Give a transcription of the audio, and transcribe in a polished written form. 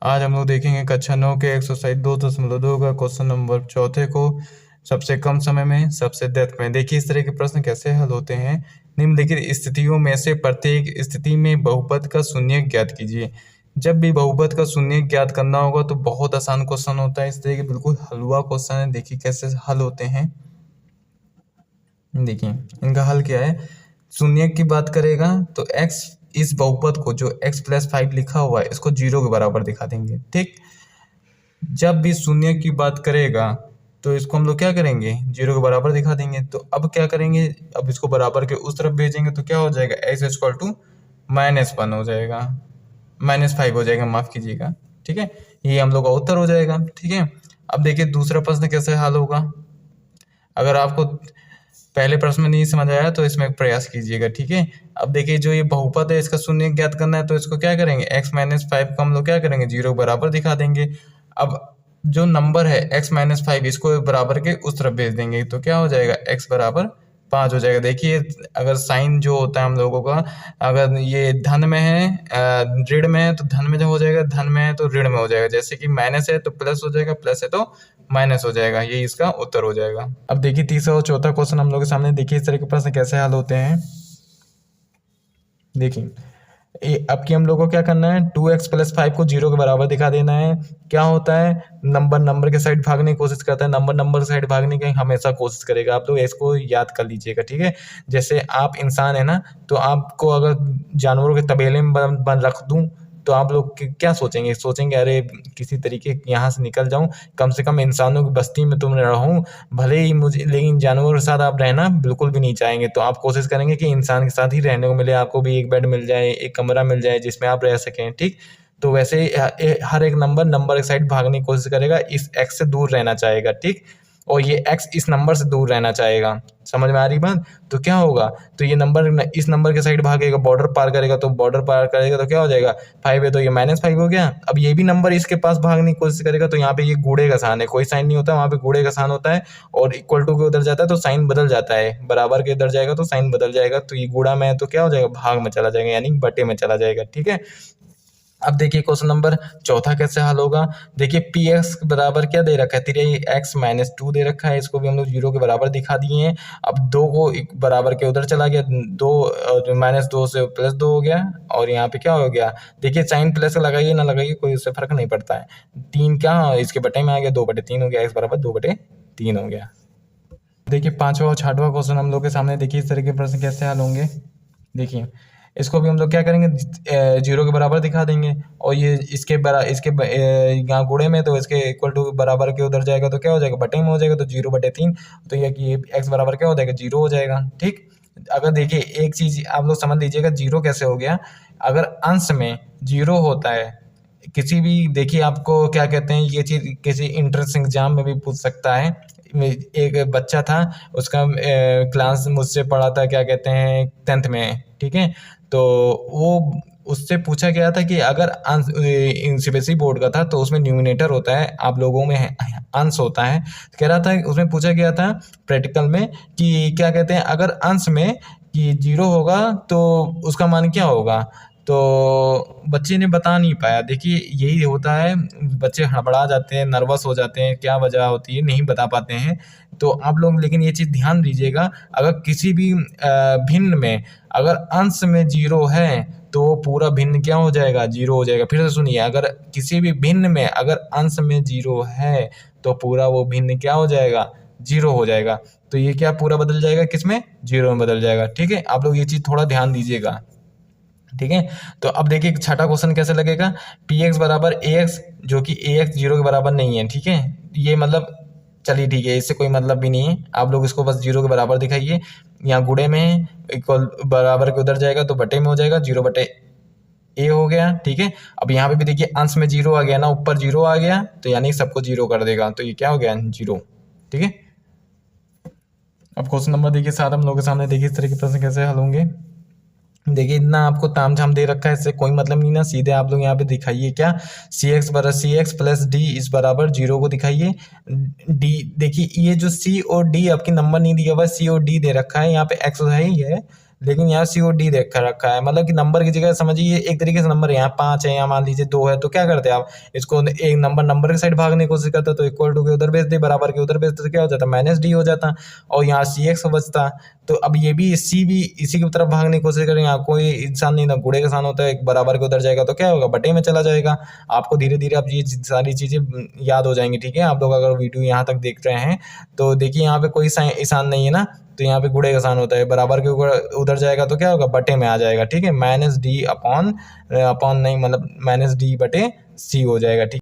आज हम लोग देखेंगे कक्षा 9 के एक्सरसाइज 2.2 का क्वेश्चन नंबर चौथे को सबसे कम समय में सबसे डेप्थ में। देखिए इस तरह के प्रश्न कैसे हल होते हैं। निम्नलिखित स्थितियों में से प्रत्येक स्थिति में बहुपद का शून्य ज्ञात कीजिए। जब भी बहुपद का शून्य ज्ञात करना होगा तो बहुत आसान क्वेश्चन होता है, इस तरह के बिल्कुल हलवा क्वेश्चन है। देखिए कैसे हल होते हैं। देखिए इनका हल क्या है। शून्य की बात करेगा तो x इस बहुपद को जो x+5 लिखा हुआ है इसको 0 के बराबर दिखा देंगे। ठीक, जब भी शून्य की बात करेगा तो इसको हम लोग क्या करेंगे, 0 के बराबर दिखा देंगे। तो अब क्या करेंगे, अब इसको बराबर के उस तरफ भेजेंगे तो क्या हो जाएगा, x इक्वल टू -1 हो जाएगा, -5 हो जाएगा, माफ कीजिएगा। ठीक है, ये हम लोग का उत्तर हो जाएगा। ठीक है, अब देखिए दूसरा प्रश्न कैसे हल होगा। अगर आपको पहले प्रश्न में नहीं समझ आया तो इसमें प्रयास कीजिएगा। ठीक है, अब देखिए जो ये बहुपद है इसका शून्य ज्ञात करना है तो इसको क्या करेंगे, x-5 को हम लोग क्या करेंगे, 0 बराबर दिखा देंगे। अब जो नंबर है x-5 इसको बराबर के उस तरफ भेज देंगे तो क्या हो जाएगा, x बराबर 5 हो जाएगा। देखिए अगर साइन जो होता है हम लोगों का, अगर ये धन में है ऋण में है तो धन में जो हो जाएगा, धन में है तो ऋण में हो जाएगा। जैसे कि माइनस है तो प्लस हो जाएगा, प्लस है तो माइनस हो जाएगा। ये इसका उत्तर हो जाएगा। अब देखिए तीसरा और चौथा क्वेश्चन हम लोग के सामने। देखिए इस तरह के प्रश्न कैसे हल होते हैं। देखिए अब की हम लोग को क्या करना है, 2x+5 को 0 के बराबर दिखा देना है। क्या होता है, नंबर के साइड भागने की कोशिश करता है, नंबर के साइड भागने की हमेशा कोशिश करेगा। आप लोग इसको याद कर लीजिएगा। ठीक है, जैसे आप इंसान है ना, तो आपको अगर जानवरों के तबेले में बंद रख दूं तो आप लोग क्या सोचेंगे अरे किसी तरीके यहाँ से निकल जाऊं, कम से कम इंसानों की बस्ती में तुम रहूं, भले ही मुझे, लेकिन जानवरों के साथ आप रहना बिल्कुल भी नहीं चाहेंगे। तो आप कोशिश करेंगे कि इंसान के साथ ही रहने को मिले, आपको भी एक बेड मिल जाए, एक कमरा मिल जाए जिसमें आप रह सकें। ठीक, तो वैसे हर एक नंबर के साइड भागने की कोशिश करेगा, इस एक्स से दूर रहना चाहेगा। ठीक, और ये x इस नंबर से दूर रहना चाहेगा। समझ में आ रही बात। तो क्या होगा, तो ये नंबर इस नंबर के साइड भागेगा, बॉर्डर पार करेगा, तो बॉर्डर पार करेगा तो क्या हो जाएगा, 5 है तो ये -5 हो गया। अब ये भी नंबर इसके पास भागने की कोशिश करेगा तो यहाँ पे ये गुणे का साइन है, कोई साइन नहीं होता, वहाँ पे गुणे का साइन होता है। और इक्वल टू के उधर जाता है तो साइन बदल जाता है, बराबर के इधर जाएगा तो साइन बदल जाएगा। तो ये गुणा में है तो क्या हो जाएगा, भाग में चला जाएगा, यानी बटे में चला जाएगा। ठीक है, अब देखिए क्वेश्चन नंबर चौथा कैसे हल होगा। देखिए पी एक्स बराबर क्या दे रखा है, 3x-2 दे रखा है, इसको भी हम लोग 0 के बराबर दिखा दिए हैं। अब 2 को बराबर के उधर चला गया, 2 -2 से +2 हो गया, और यहाँ पे क्या हो गया, देखिए साइन प्लस लगाइए ना लगाइए कोई उससे फर्क नहीं पड़ता है। 3 क्या इसके बटे में आ गया, 2/3 हो गया, x बराबर 2/3 हो गया। देखिए पांचवा और छठवां क्वेश्चन हम लोग के सामने। देखिए इस तरह के प्रश्न कैसे हल होंगे। देखिए इसको भी हम लोग क्या करेंगे, 0 के बराबर दिखा देंगे, और ये इसके यहाँ गुणे में तो इसके इक्वल टू बराबर के उधर जाएगा तो क्या हो जाएगा, बटे में हो जाएगा, तो 0/3। तो ये x बराबर क्या हो जाएगा, 0 हो जाएगा। ठीक, अगर देखिए एक चीज आप लोग समझ लीजिएगा, 0 कैसे हो गया, अगर अंश में 0 होता है किसी भी, देखिए आपको क्या कहते हैं, ये चीज किसी इंट्रेंस एग्जाम में भी पूछ सकता है। एक बच्चा था, उसका क्लास मुझसे पढ़ा था, क्या कहते हैं 10th में। ठीक है, तो वो उससे पूछा गया था कि अगर सीबीएसई बोर्ड का था तो उसमें न्यूमिनेटर होता है, आप लोगों में अंश होता है। कह रहा था, उसमें पूछा गया था प्रैक्टिकल में कि क्या कहते हैं, अगर अंश में कि 0 होगा तो उसका मान क्या होगा। तो बच्चे ने बता नहीं पाया। देखिए यही होता है, बच्चे हड़बड़ा जाते हैं, नर्वस हो जाते हैं, क्या वजह होती है नहीं बता पाते हैं। तो आप लोग लेकिन ये चीज़ ध्यान दीजिएगा, अगर किसी भी भिन्न में अगर अंश में 0 है तो पूरा भिन्न क्या हो जाएगा, 0 हो जाएगा। फिर से सुनिए, अगर किसी भी भिन्न में अगर अंश में 0 है तो पूरा वो भिन्न क्या हो जाएगा, 0 हो जाएगा। तो ये क्या पूरा बदल जाएगा, किसमें, 0 में बदल जाएगा। ठीक है, आप लोग ये चीज़ थोड़ा ध्यान दीजिएगा। ठीक है, तो अब देखिए छठा क्वेश्चन कैसे लगेगा। पी एक्स बराबर ए एक्स, जो कि ए एक्स 0 के बराबर नहीं है। ठीक है, ये मतलब चलिए ठीक है, इससे कोई मतलब भी नहीं है, आप लोग इसको बस 0 के बराबर दिखाइए। यहाँ गुणे में इक्वल बराबर के उधर जाएगा तो बटे में हो जाएगा, 0/a हो गया। ठीक है, अब यहाँ पे भी देखिए अंश में 0 आ गया ना, ऊपर 0 आ गया तो यानी सबको 0 कर देगा, तो ये क्या हो गया, 0। ठीक है, अब क्वेश्चन नंबर देखिए 7 हम लोग के सामने। देखिए इस तरह के प्रश्न कैसे हल होंगे। देखिए इतना आपको ताम झाम दे रखा है, इससे कोई मतलब नहीं ना, सीधे आप लोग यहाँ पे दिखाइए क्या, CX + D इस बराबर 0 को दिखाइए। D देखिए ये जो C और D आपके नंबर नहीं दिया हुआ है, C और D दे रखा है, यहाँ पे X है ही है, लेकिन यहाँ सी और डी देख कर रखा है, मतलब कि नंबर की जगह समझिए एक तरीके से नंबर यहाँ 5 है, यहाँ मान लीजिए 2 है, तो क्या करते आप इसको एक नंबर की साइड भागने की कोशिश करते तो इक्वल टू के उधर भेज दे, बराबर के उधर भेज दे, तो क्या हो जाता माइनस डी हो जाता और यहाँ सी एक्स बचता। तो अब ये भी सी भी इसी की तरफ भागने की कोशिश करेंगे, यहाँ कोई इंसान नहीं ना गुणे का साइन होता है, एक बराबर के उधर जाएगा तो क्या होगा बटे में चला जाएगा। आपको धीरे धीरे अब ये सारी चीज़ें याद हो जाएंगी। ठीक है, आप लोग अगर वीडियो यहाँ तक देख रहे हैं तो देखिए यहाँ पे कोई निशान नहीं है ना, तो यहाँ पे गुणे का साइन होता है, बराबर के ऊपर उधर जाएगा तो क्या होगा बटे में आ जाएगा। ठीक है, माइनस डी अपॉन नहीं मतलब माइनस डी बटे सी हो जाएगा। ठीक।